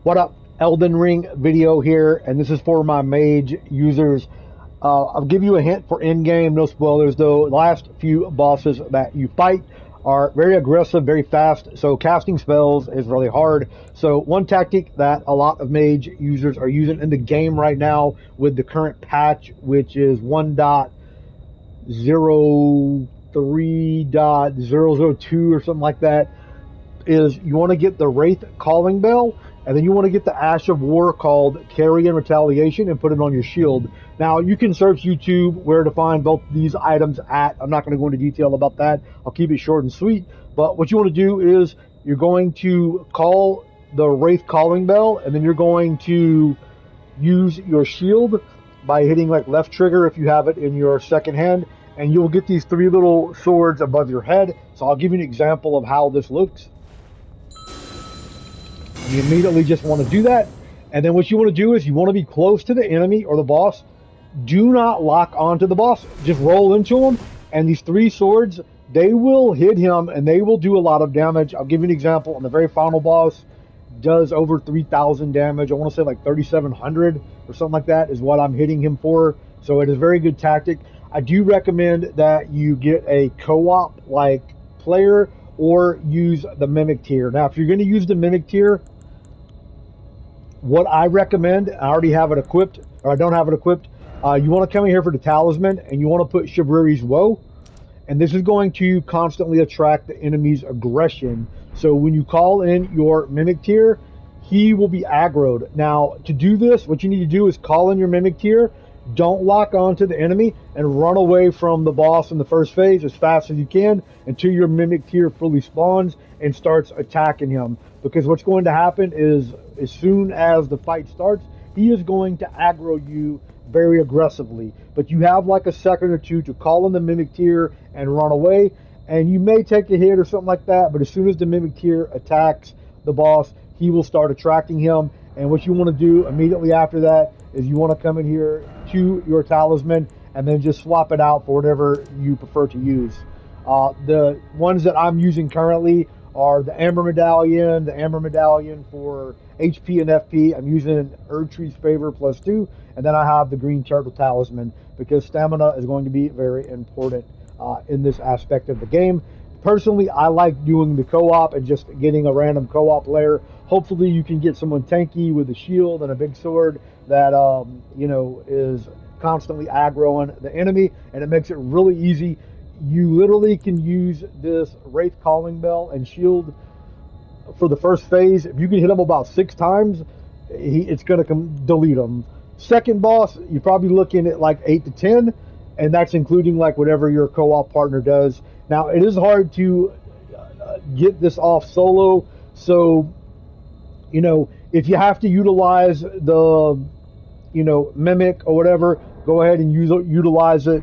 What up? Elden Ring video here, and this is for my Mage users. I'll give you a hint for in-game, no spoilers though. The last few bosses that you fight are very aggressive, very fast, so casting spells is really hard. So one tactic that a lot of Mage users are using in the game right now with the current patch, which is 1.03.002 or something like that, is you want to get the Wraith Calling Bell, and then you want to get the Ash of War called Carrion Retaliation and put it on your shield. Now, you can search YouTube where to find both these items at. I'm not going to go into detail about that. I'll keep it short and sweet. But what you want to do is you're going to call the Wraith Calling Bell, and then you're going to use your shield by hitting like left trigger if you have it in your second hand, and you'll get these three little swords above your head. So I'll give you an example of how this looks. You immediately just want to do that, and then what you want to do is you want to be close to the enemy or the boss. Do not lock onto the boss, just roll into him, and these three swords, they will hit him and they will do a lot of damage. I'll give you an example. On the very final boss, does over 3,000 damage. I want to say like 3,700 or something like that is what I'm hitting him for. So it is a very good tactic. I do recommend that you get a co-op like player or use the Mimic tier. Now, if you're going to use the Mimic tier, what I recommend, I already have it equipped, or I don't have it equipped, you want to come in here for the talisman, and you want to put Shabriri's Woe, and this is going to constantly attract the enemy's aggression. So when you call in your Mimic tier, he will be aggroed. Now, to do this, what you need to do is call in your Mimic tier, don't lock onto the enemy, and run away from the boss in the first phase as fast as you can until your Mimic tier fully spawns and starts attacking him. Because what's going to happen is, as soon as the fight starts, he is going to aggro you very aggressively. But you have like a second or two to call in the Mimic tier and run away, and you may take a hit or something like that, but as soon as the Mimic tier attacks the boss, he will start attracting him. And what you want to do immediately after that is you want to come in here to your talisman and then just swap it out for whatever you prefer to use. The ones that I'm using currently are the Amber Medallion for HP and FP. I'm using Erdtree's Favor +2, and then I have the Green Turtle Talisman because stamina is going to be very important in this aspect of the game. Personally, I like doing the co-op and just getting a random co-op player. Hopefully you can get someone tanky with a shield and a big sword that is constantly aggroing the enemy, and it makes it really easy. You literally can use this Wraith Calling Bell and shield for the first phase. If you can hit him about 6 times, it's going to delete him. Second boss, you're probably looking at like 8 to 10, and that's including like whatever your co-op partner does. Now, it is hard to get this off solo, so, if you have to utilize the, Mimic or whatever, go ahead and utilize it.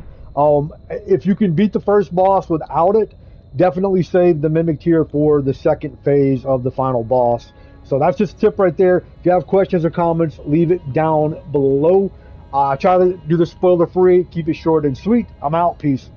If you can beat the first boss without it, definitely save the Mimic tier for the second phase of the final boss. So that's just a tip right there. If you have questions or comments, leave it down below. Try to do the spoiler free, keep it short and sweet. I'm out. Peace.